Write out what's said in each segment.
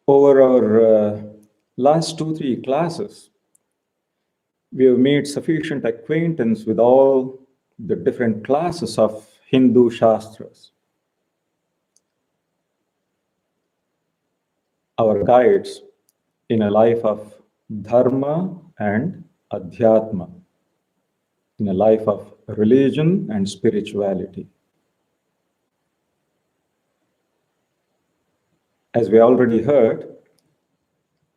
Over our last 2-3 classes, we have made sufficient acquaintance with all the different classes of Hindu Shastras. Our guides in a life of Dharma and Adhyatma, in a life of religion and spirituality. As we already heard,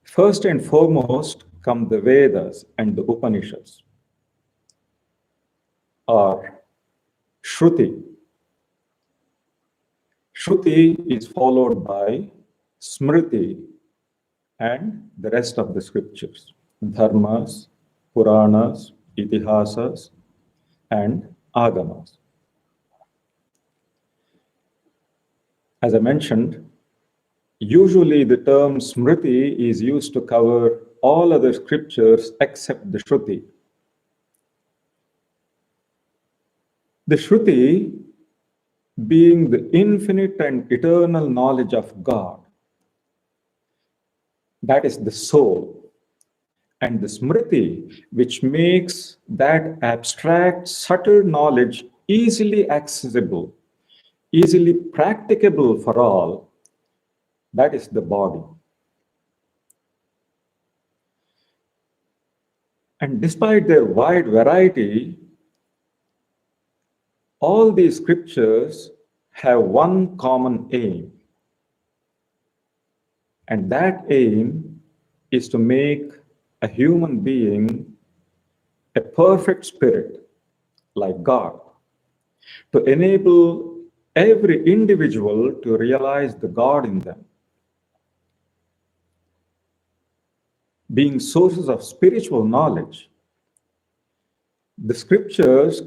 first and foremost come the Vedas and the Upanishads, or Shruti. Shruti is followed by Smriti and the rest of the scriptures, Dharmas, Puranas, Itihasas, and Agamas. As I mentioned, usually the term Smriti is used to cover all other scriptures except the Shruti. The Shruti being the infinite and eternal knowledge of God, that is the soul. And the Smriti, which makes that abstract, subtle knowledge easily accessible, easily practicable for all, that is the body. And despite their wide variety, all these scriptures have one common aim. And that aim is to make a human being a perfect spirit like God, to enable every individual to realize the God in them. Being sources of spiritual knowledge, the scriptures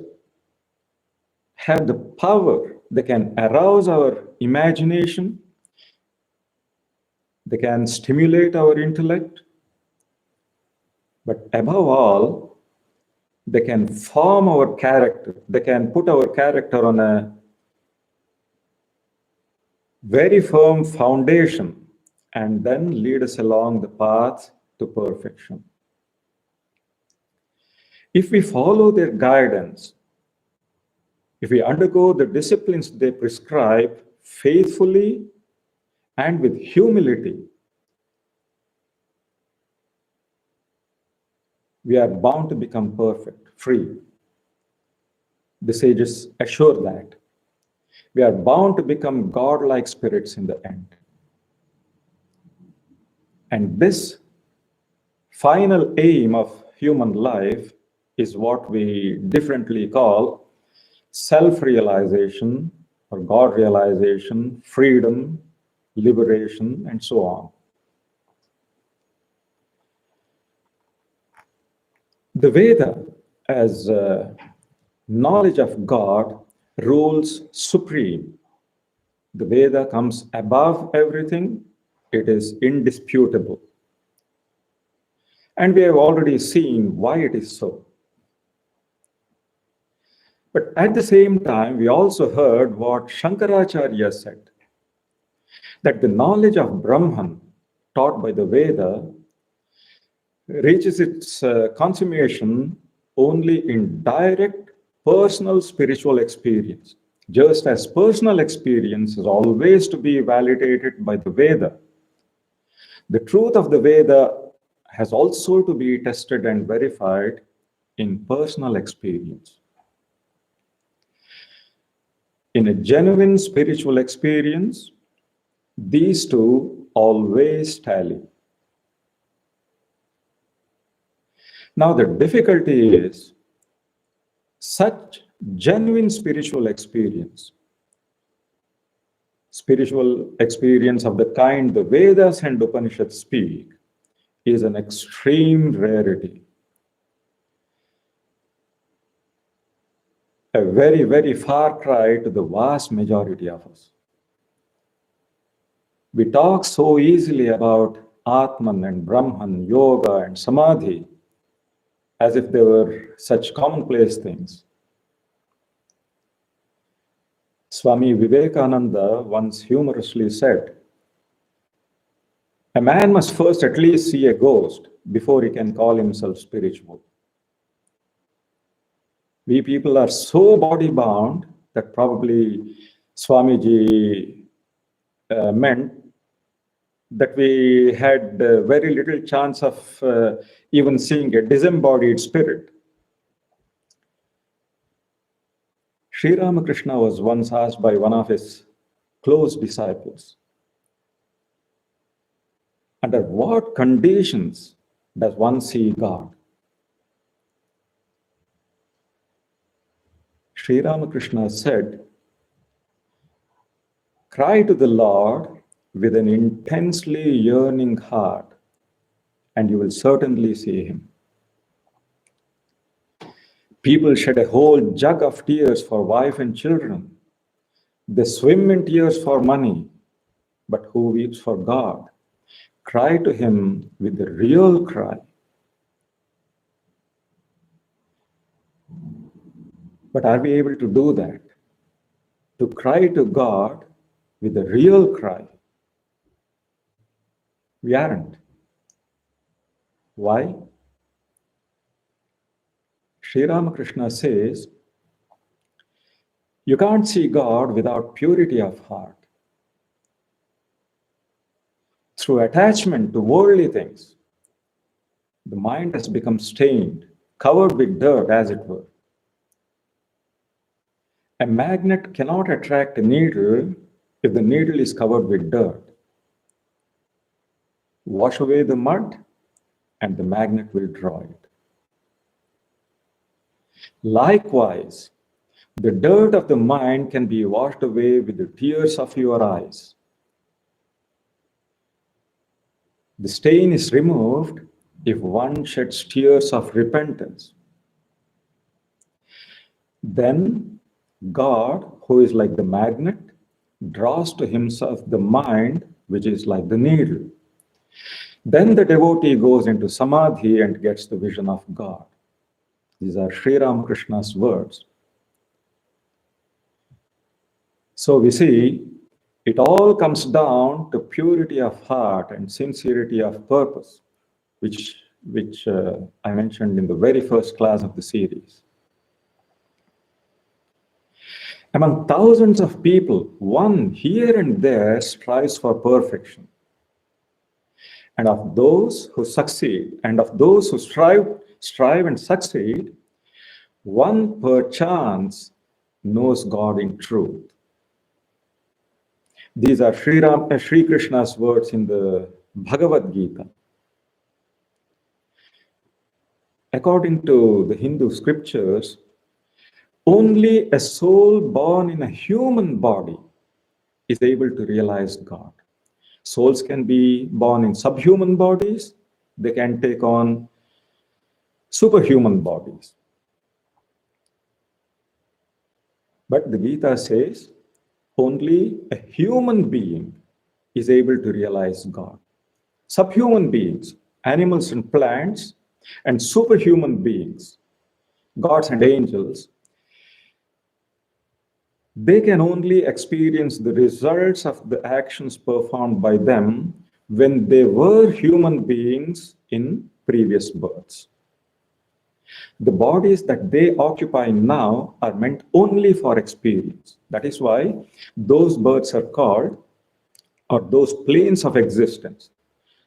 have the power, they can arouse our imagination, they can stimulate our intellect, but above all, they can form our character. They can put our character on a very firm foundation and then lead us along the path to perfection. If we follow their guidance, if we undergo the disciplines they prescribe faithfully and with humility, we are bound to become perfect, free. The sages assure that. We are bound to become God-like spirits in the end. And this final aim of human life is what we differently call self-realization or God realization, freedom, liberation, and so on. The Veda, as knowledge of God, rules supreme. The Veda comes above everything. It is indisputable. And we have already seen why it is so. But at the same time, we also heard what Shankaracharya said, that the knowledge of Brahman taught by the Veda reaches its consummation only in direct personal spiritual experience. Just as personal experience is always to be validated by the Veda, the truth of the Veda has also to be tested and verified in personal experience. In a genuine spiritual experience, these two always tally. Now, the difficulty is such genuine spiritual experience of the kind the Vedas and Upanishads speak, is an extreme rarity. A very, very far cry to the vast majority of us. We talk so easily about Atman and Brahman, yoga and samadhi, as if they were such commonplace things. Swami Vivekananda once humorously said, A man must first at least see a ghost before he can call himself spiritual. We people are so body bound that probably Swamiji meant that we had very little chance of even seeing a disembodied spirit. Sri Ramakrishna was once asked by one of his close disciples, under what conditions does one see God? Sri Ramakrishna said, cry to the Lord with an intensely yearning heart, and you will certainly see him. People shed a whole jug of tears for wife and children. They swim in tears for money, but who weeps for God? Cry to him with the real cry. But are we able to do that? To cry to God with the real cry? We aren't. Why? Sri Ramakrishna says, you can't see God without purity of heart. Through attachment to worldly things, the mind has become stained, covered with dirt, as it were. A magnet cannot attract a needle if the needle is covered with dirt. Wash away the mud, and the magnet will draw it. Likewise, the dirt of the mind can be washed away with the tears of your eyes. The stain is removed if one sheds tears of repentance. Then God, who is like the magnet, draws to himself the mind, which is like the needle. Then the devotee goes into samadhi and gets the vision of God. These are Sri Ramakrishna's words. So we see, it all comes down to purity of heart and sincerity of purpose, which I mentioned in the very first class of the series. Among thousands of people, one here and there strives for perfection. And of those who succeed, and of those who strive and succeed, one perchance knows God in truth. These are Sri Krishna's words in the Bhagavad Gita. According to the Hindu scriptures, only a soul born in a human body is able to realize God. Souls can be born in subhuman bodies, they can take on superhuman bodies. But the Gita says, only a human being is able to realize God. Subhuman beings, animals and plants, and superhuman beings, gods and angels, they can only experience the results of the actions performed by them when they were human beings in previous births. The bodies that they occupy now are meant only for experience. That is why those births are called, or those planes of existence,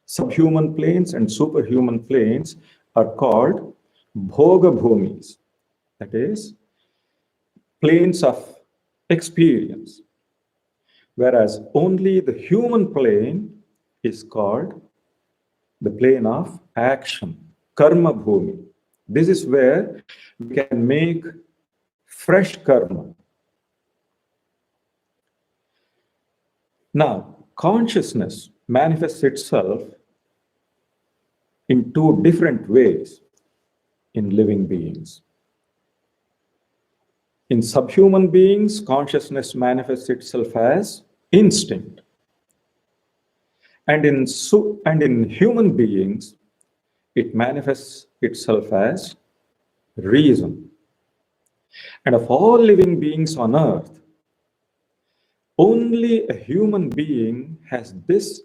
subhuman planes and superhuman planes, are called bhoga bhumis. That is, planes of experience. Whereas only the human plane is called the plane of action, karma bhumi. This is where we can make fresh karma. Now, consciousness manifests itself in two different ways in living beings. In subhuman beings, consciousness manifests itself as instinct. And in human beings, it manifests itself as reason. And of all living beings on earth, only a human being has this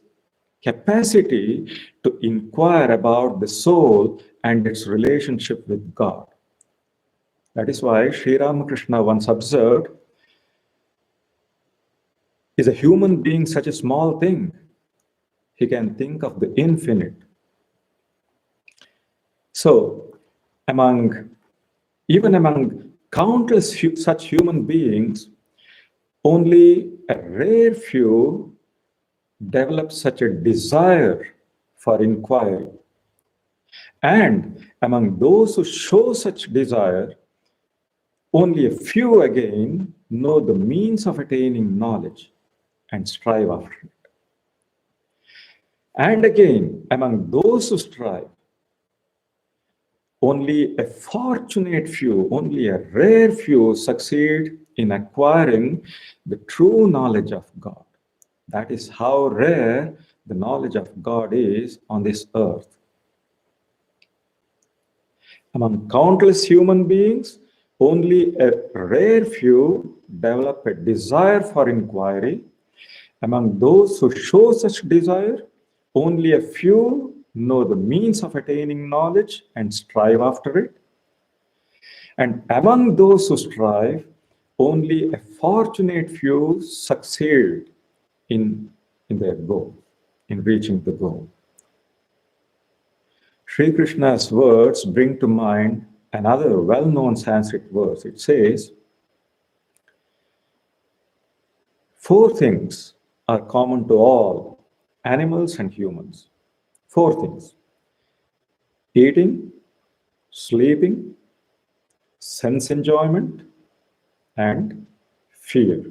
capacity to inquire about the soul and its relationship with God. That is why Sri Ramakrishna once observed, is a human being such a small thing? He can think of the infinite. So, even among countless such human beings, only a rare few develop such a desire for inquiry. And among those who show such desire, only a few again know the means of attaining knowledge and strive after it. And again, among those who strive, only a fortunate few, only a rare few succeed in acquiring the true knowledge of God. That is how rare the knowledge of God is on this earth. Among countless human beings, only a rare few develop a desire for inquiry. Among those who show such desire, only a few know the means of attaining knowledge and strive after it. And among those who strive, only a fortunate few succeed in their goal, in reaching the goal. Sri Krishna's words bring to mind another well-known Sanskrit verse. It says, 4 things are common to all animals and humans. 4 things: eating, sleeping, sense enjoyment, and fear.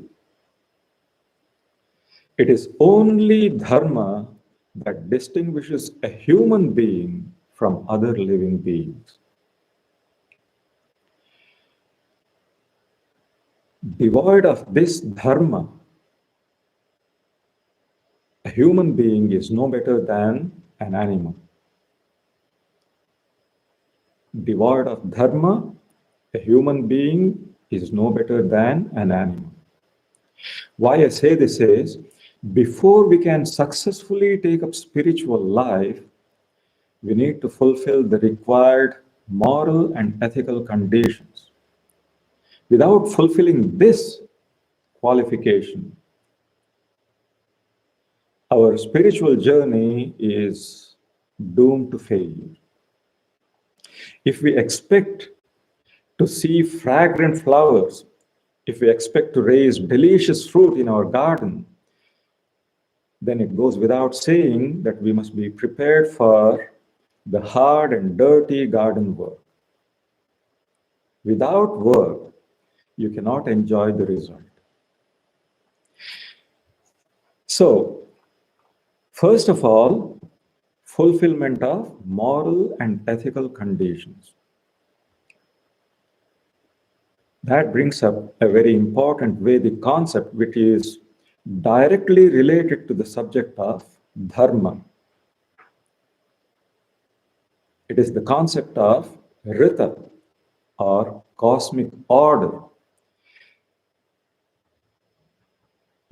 It is only dharma that distinguishes a human being from other living beings. Devoid of this dharma, a human being is no better than an animal. Devoid of dharma, a human being is no better than an animal. Why I say this is, before we can successfully take up spiritual life, we need to fulfill the required moral and ethical conditions. Without fulfilling this qualification, our spiritual journey is doomed to failure. If we expect to see fragrant flowers, if we expect to raise delicious fruit in our garden, then it goes without saying that we must be prepared for the hard and dirty garden work. Without work, you cannot enjoy the result. So, first of all, fulfillment of moral and ethical conditions. That brings up a very important Vedic concept which is directly related to the subject of dharma. It is the concept of rita, or cosmic order.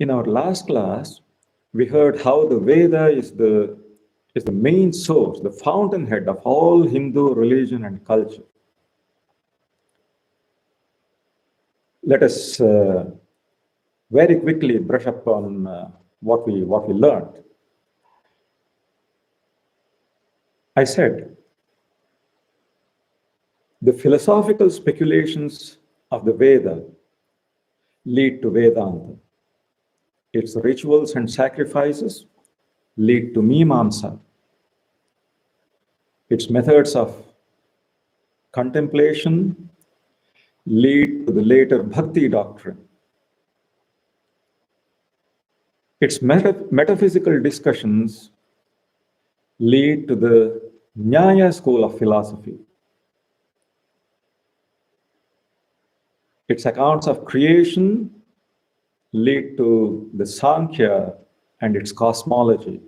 In our last class, we heard how the Veda is the main source, the fountainhead of all Hindu religion and culture. Let us very quickly brush up on what we learned. I said, the philosophical speculations of the Veda lead to Vedanta. Its rituals and sacrifices lead to Mimamsa. Its methods of contemplation lead to the later Bhakti doctrine. Its metaphysical discussions lead to the Nyaya school of philosophy. Its accounts of creation lead to the Sankhya and its cosmology.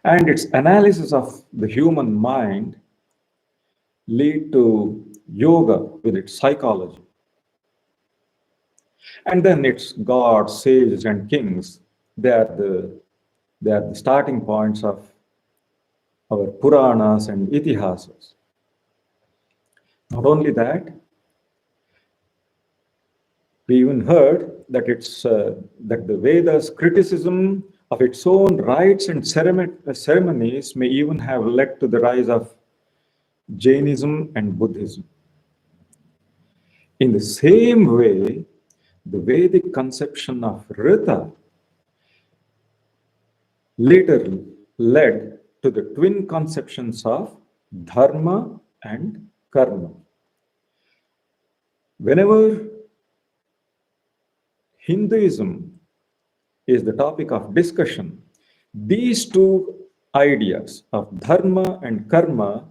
And its analysis of the human mind lead to yoga with its psychology. And then its gods, sages, and kings, they are the They are the starting points of our Puranas and Itihasas. Not only that, we even heard that that the Vedas' criticism of its own rites and ceremonies may even have led to the rise of Jainism and Buddhism. In the same way, the Vedic conception of Rita later led to the twin conceptions of Dharma and Karma. Whenever Hinduism is the topic of discussion, these two ideas of Dharma and Karma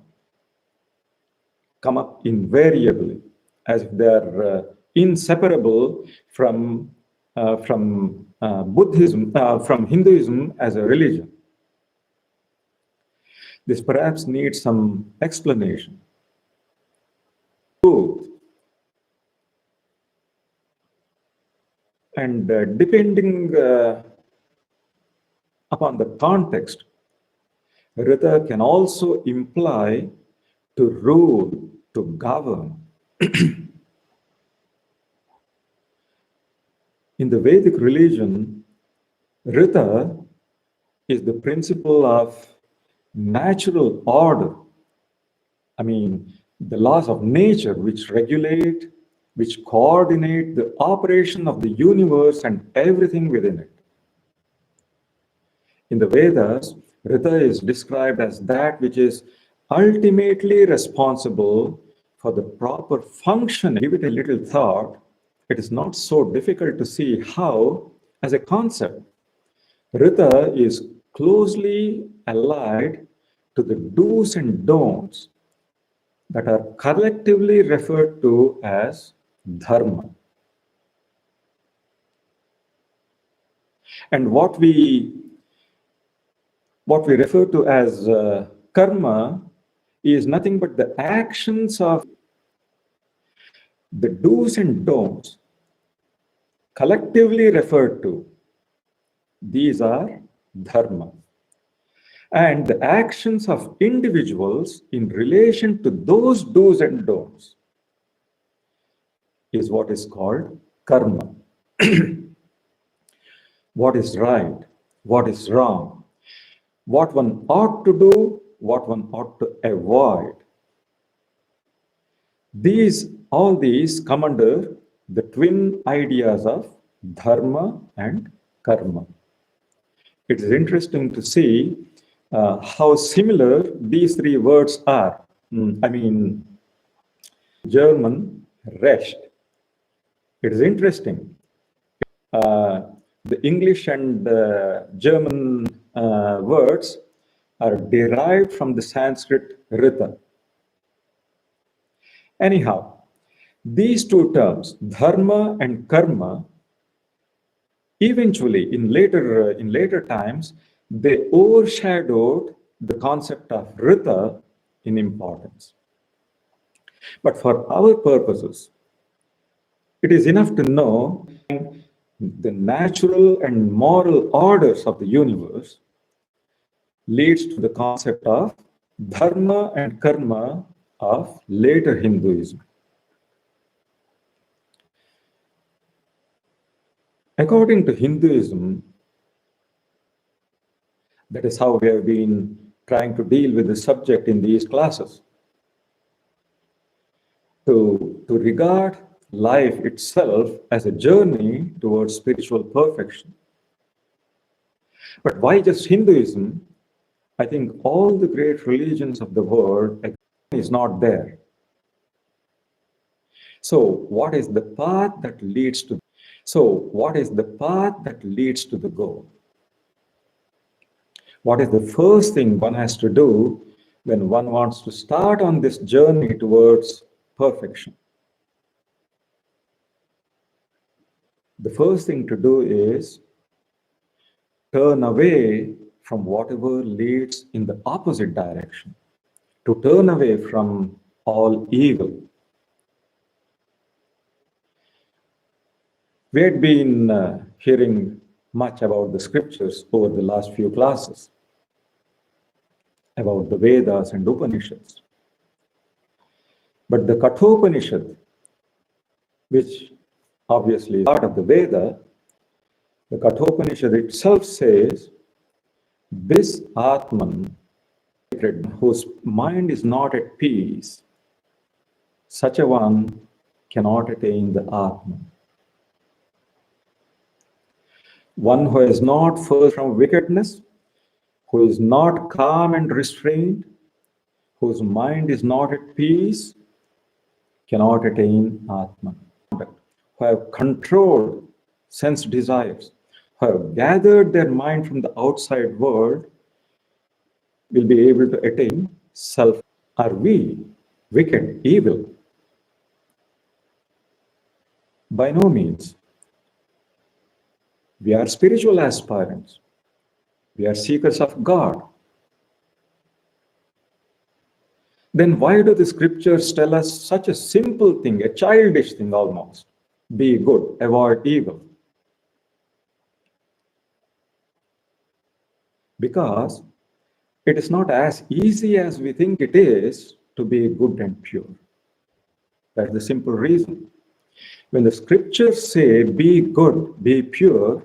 come up invariably, as if they are inseparable from Buddhism, from Hinduism as a religion. This perhaps needs some explanation. And depending upon the context, Rita can also imply to rule, to govern. In the Vedic religion, Rita is the principle of natural order. I mean, the laws of nature which regulate, which coordinate the operation of the universe and everything within it. In the Vedas, Rita is described as that which is ultimately responsible for the proper function. Give it a little thought, it is not so difficult to see how, as a concept, Rita is closely allied to the do's and don'ts that are collectively referred to as Dharma. And what we refer to as karma is nothing but the actions of the do's and don'ts collectively referred to. These are dharma. And the actions of individuals in relation to those do's and don'ts is what is called karma. What is right, what is wrong, what one ought to do, what one ought to avoid. All these come under the twin ideas of dharma and karma. It is interesting to see how similar these three words are. I mean, German, Recht. It is interesting. The English and German words are derived from the Sanskrit Rita. Anyhow, these two terms, dharma and karma, eventually in later times, they overshadowed the concept of Rita in importance. But for our purposes, it is enough to know the natural and moral orders of the universe leads to the concept of dharma and karma of later Hinduism. According to Hinduism, that is how we have been trying to deal with the subject in these classes. To regard life itself as a journey towards spiritual perfection. But why just Hinduism? I think all the great religions of the world is not there. So what is the path that leads to the goal? What is the first thing one has to do when one wants to start on this journey towards perfection? The first thing to do is turn away from whatever leads in the opposite direction, to turn away from all evil. We had been hearing much about the scriptures over the last few classes, about the Vedas and Upanishads. But the Kathopanishad, which obviously is part of the Veda, the Kathopanishad itself says, this Atman, whose mind is not at peace, such a one cannot attain the Atman. One who is not free from wickedness, who is not calm and restrained, whose mind is not at peace, cannot attain Atman. Who have controlled sense desires, who have gathered their mind from the outside world, will be able to attain self. Are we wicked, evil? By no means. We are spiritual aspirants. We are seekers of God. Then why do the scriptures tell us such a simple thing, a childish thing almost? Be good, avoid evil. Because it is not as easy as we think it is to be good and pure. That's the simple reason. When the scriptures say, be good, be pure,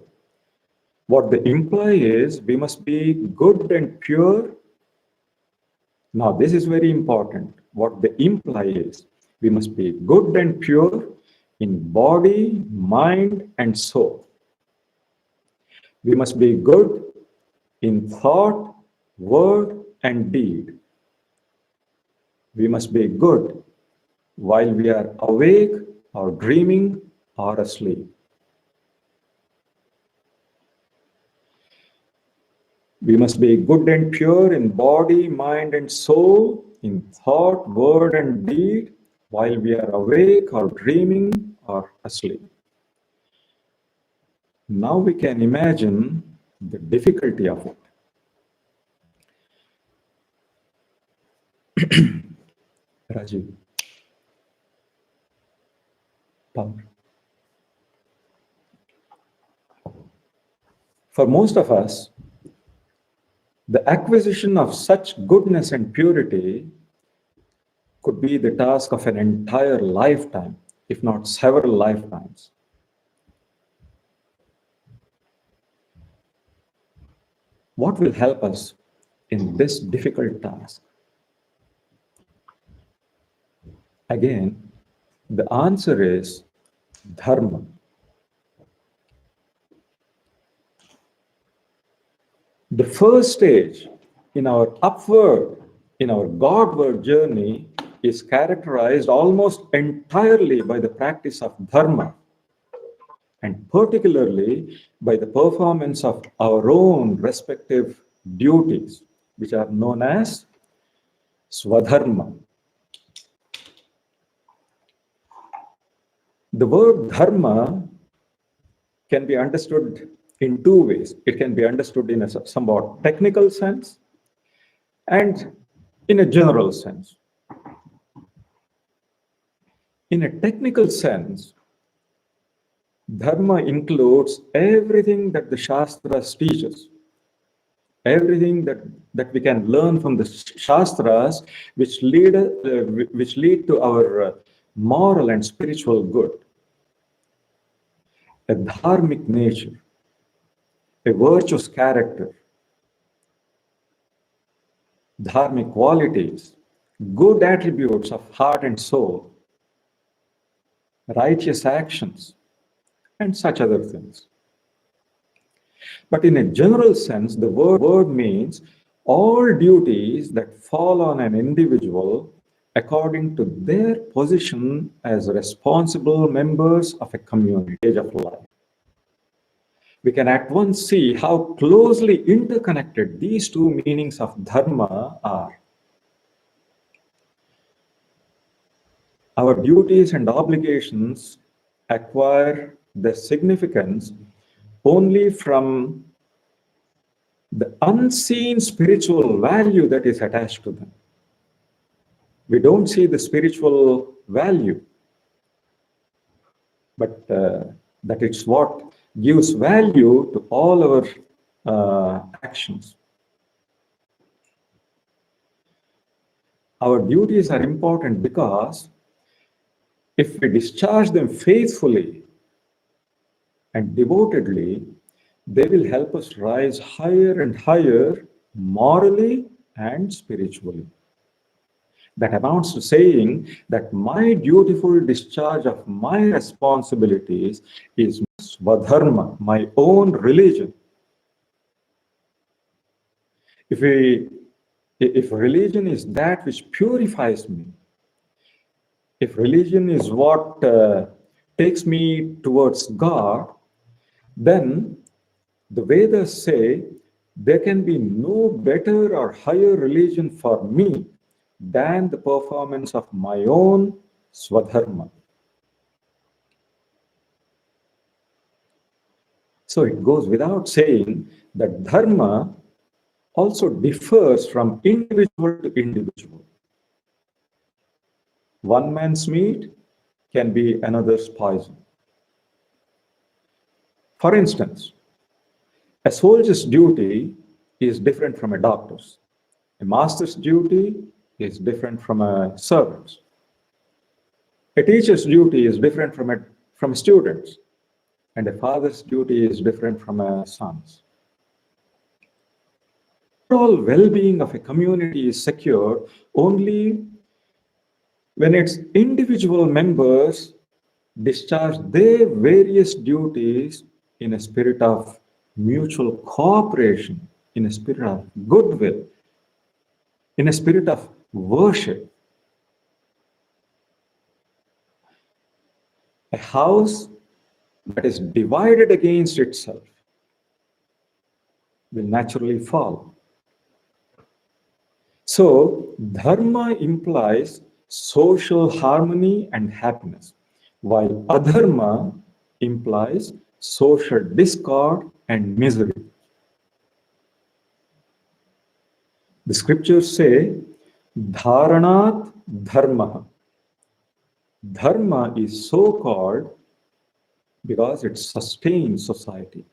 what they imply is we must be good and pure. Now, this is very important. What they imply is we must be good and pure in body, mind, and soul. We must be good in thought, word, and deed. We must be good while we are awake or dreaming or asleep. We must be good and pure in body, mind, and soul, in thought, word, and deed, while we are awake or dreaming or asleep. Now we can imagine the difficulty of it. Rajiv. Power. For most of us, the acquisition of such goodness and purity could be the task of an entire lifetime, if not several lifetimes. What will help us in this difficult task? Again, the answer is Dharma. The first stage in our upward, in our Godward journey is characterized almost entirely by the practice of Dharma, and particularly by the performance of our own respective duties, which are known as Swadharma. The word Dharma can be understood in two ways. It can be understood in a somewhat technical sense and in a general sense. In a technical sense, Dharma includes everything that the Shastras teach us, everything that we can learn from the Shastras, which lead to our moral and spiritual good. A dharmic nature, a virtuous character, dharmic qualities, good attributes of heart and soul, righteous actions, and such other things. But in a general sense, the word means all duties that fall on an individual according to their position as responsible members of a community of life. We can at once see how closely interconnected these two meanings of Dharma are. Our duties and obligations acquire their significance only from the unseen spiritual value that is attached to them. We don't see the spiritual value, but that it's what gives value to all our actions. Our duties are important because if we discharge them faithfully and devotedly, they will help us rise higher and higher morally and spiritually. That amounts to saying that my dutiful discharge of my responsibilities is Swadharma, my own religion. If religion is that which purifies me, if religion is what takes me towards God, then the Vedas say there can be no better or higher religion for me than the performance of my own Swadharma. So it goes without saying that dharma also differs from individual to individual. One man's meat can be another's poison. For instance, a soldier's duty is different from a doctor's. A master's duty is different from a servant's. A teacher's duty is different from a student's. And a father's duty is different from a son's. Overall well-being of a community is secure only when its individual members discharge their various duties in a spirit of mutual cooperation, in a spirit of goodwill, in a spirit of worship. A house that is divided against itself will naturally fall. So, dharma implies social harmony and happiness, while adharma implies social discord and misery. The scriptures say, dharanat dharma. Dharma is so called because it sustains society.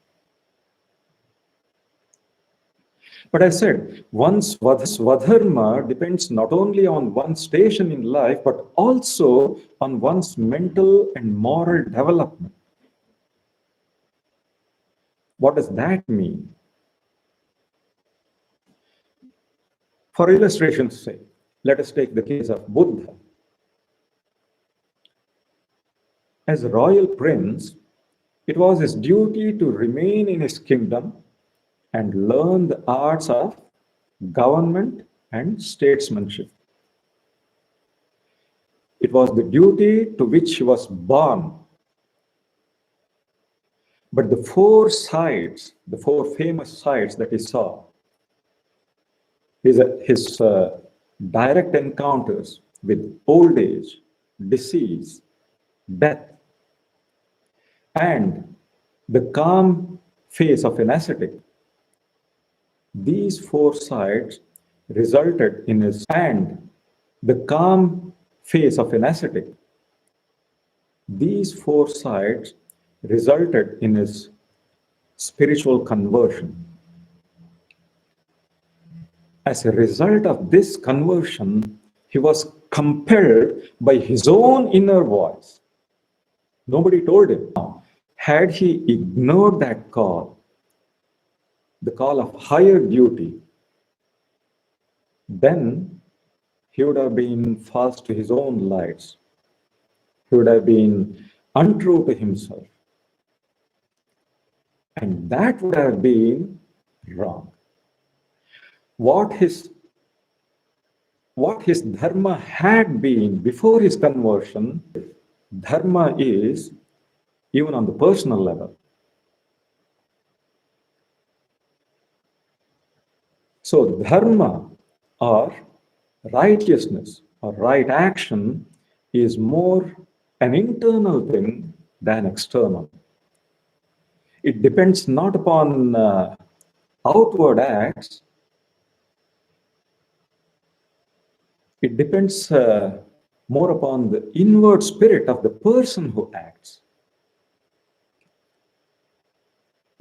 But I said, one's swadharma depends not only on one's station in life, but also on one's mental and moral development. What does that mean? For illustration's sake, let us take the case of Buddha. As a royal prince, it was his duty to remain in his kingdom and learn the arts of government and statesmanship. It was the duty to which he was born. But the four famous sides that he saw, his direct encounters with old age, disease, death, and the calm face of an ascetic, these four sides resulted in his, and the calm face of an ascetic, these four sides resulted in his spiritual conversion. As a result of this conversion, he was compelled by his own inner voice. Nobody told him. Had he ignored that call, the call of higher duty, then he would have been false to his own lights. He would have been untrue to himself. And that would have been wrong. What his dharma had been before his conversion, dharma is even on the personal level. So dharma or righteousness or right action is more an internal thing than external. It depends not upon outward acts. It depends more upon the inward spirit of the person who acts.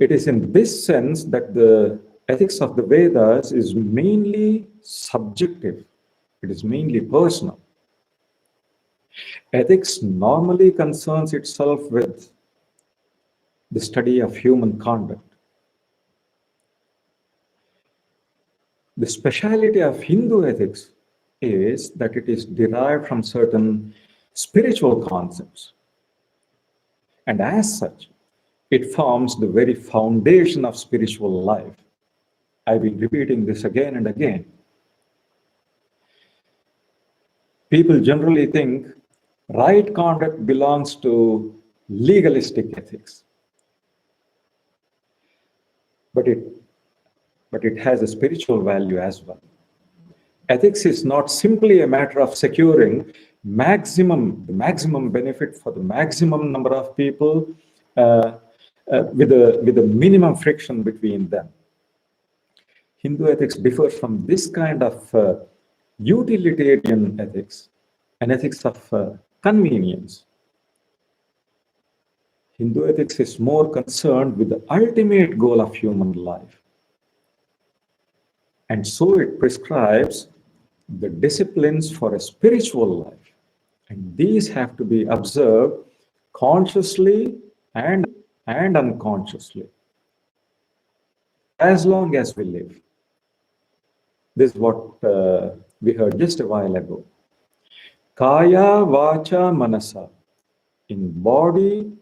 It is in this sense that the ethics of the Vedas is mainly subjective. It is mainly personal. Ethics normally concerns itself with the study of human conduct. The speciality of Hindu ethics is that it is derived from certain spiritual concepts. And as such, it forms the very foundation of spiritual life. I've been repeating this again and again. People generally think right conduct belongs to legalistic ethics. But it has a spiritual value as well. Ethics is not simply a matter of securing the maximum benefit for the maximum number of people with a minimum friction between them. Hindu ethics differs from this kind of utilitarian ethics, an ethics of convenience. Hindu ethics is more concerned with the ultimate goal of human life. And so it prescribes the disciplines for a spiritual life. And these have to be observed consciously and unconsciously, as long as we live. This is what we heard just a while ago. Kaya, vacha, manasa, in body,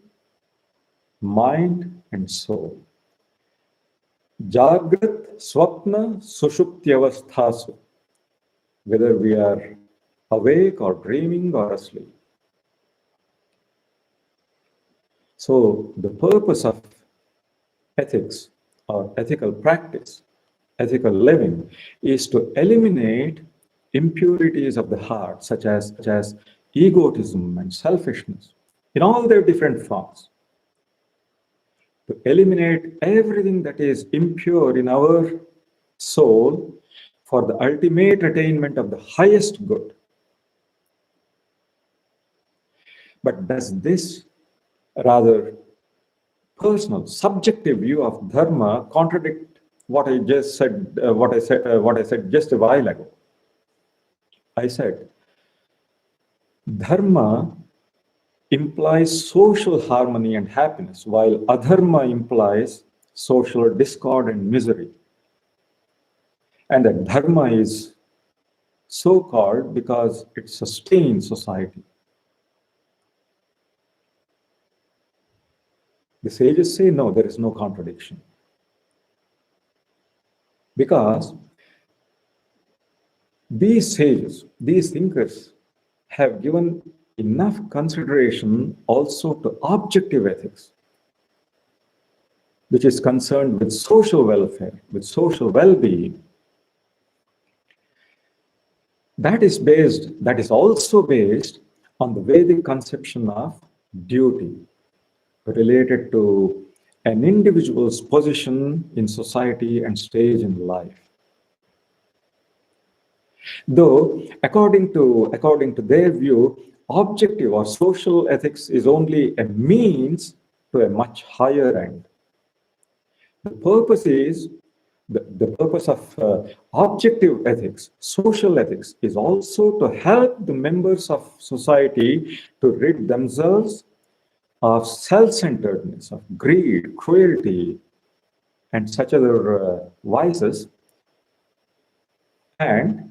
mind, and soul. Jagrat, swapna, sushuptyavasthasu, whether we are awake or dreaming or asleep. So the purpose of ethics or ethical practice, ethical living, is to eliminate impurities of the heart, such as egotism and selfishness, in all their different forms. To eliminate everything that is impure in our soul for the ultimate attainment of the highest good. But does this rather personal, subjective view of dharma contradict what I just said? What I said just a while ago. I said, dharma implies social harmony and happiness, while adharma implies social discord and misery. And that dharma is so called because it sustains society. The sages say, no, there is no contradiction. Because these sages, these thinkers, have given enough consideration also to objective ethics, which is concerned with social welfare, with social well-being. That is also based on the Vedic conception of duty related to an individual's position in society and stage in life. Though, according to their view, objective or social ethics is only a means to a much higher end. The purpose is, the purpose of objective ethics, social ethics, is also to help the members of society to rid themselves of self-centeredness, of greed, cruelty, and such other vices, and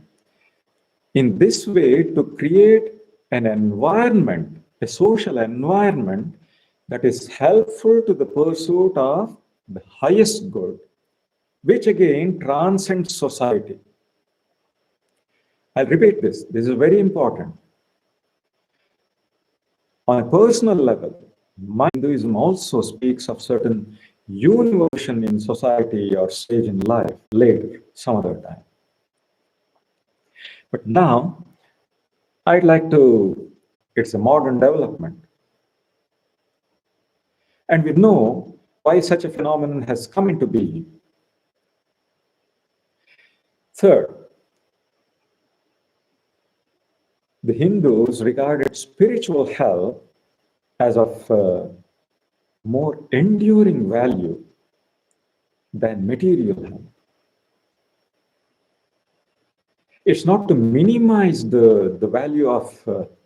in this way to create an environment, a social environment that is helpful to the pursuit of the highest good, which again transcends society. I'll repeat this. This is very important. On a personal level, Hinduism also speaks of certain universal in society or stage in life later, some other time. But now, I'd like to, it's a modern development. And we know why such a phenomenon has come into being. Third, the Hindus regarded spiritual health as of more enduring value than material help. It's not to minimize the value of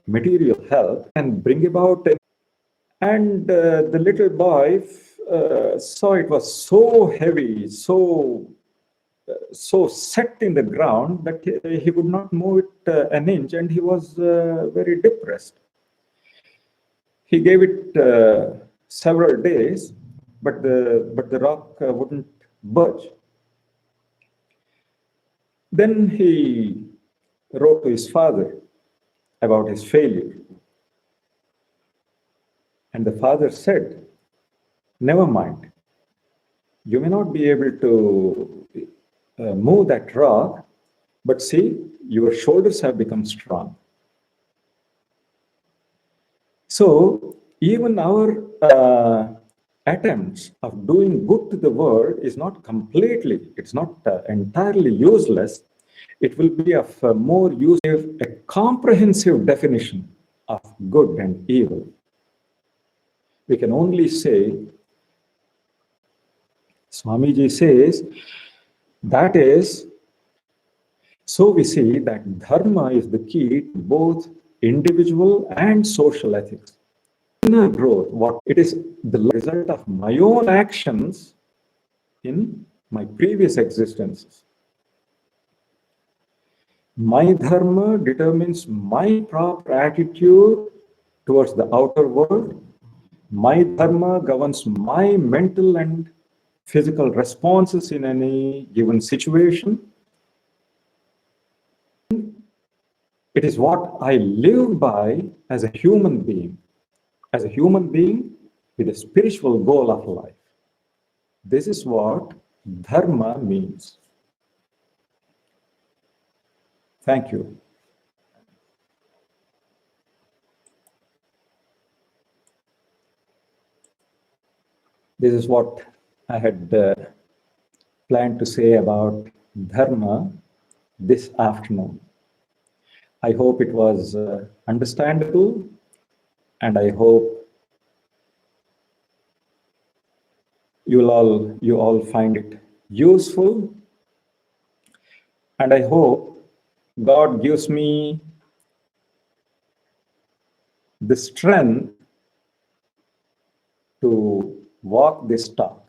material help and bring about. And the little boy saw it was so heavy, so set in the ground that he could not move it an inch, and he was very depressed. He gave it several days, but the rock wouldn't budge. Then he wrote to his father about his failure. And the father said, "Never mind. You may not be able to move that rock, but see, your shoulders have become strong." So even our attempts of doing good to the world is not completely, it's not entirely useless. It will be of more use if a comprehensive definition of good and evil. We can only say, Swamiji says, that is, so we see that dharma is the key to both individual and social ethics. Inner growth, what it is the result of my own actions in my previous existences. My dharma determines my proper attitude towards the outer world. My dharma governs my mental and physical responses in any given situation. It is what I live by as a human being with a spiritual goal of life. This is what dharma means. Thank you. This is what I had planned to say about dharma this afternoon. I hope it was understandable, and I hope you all find it useful, and I hope God gives me the strength to walk this talk.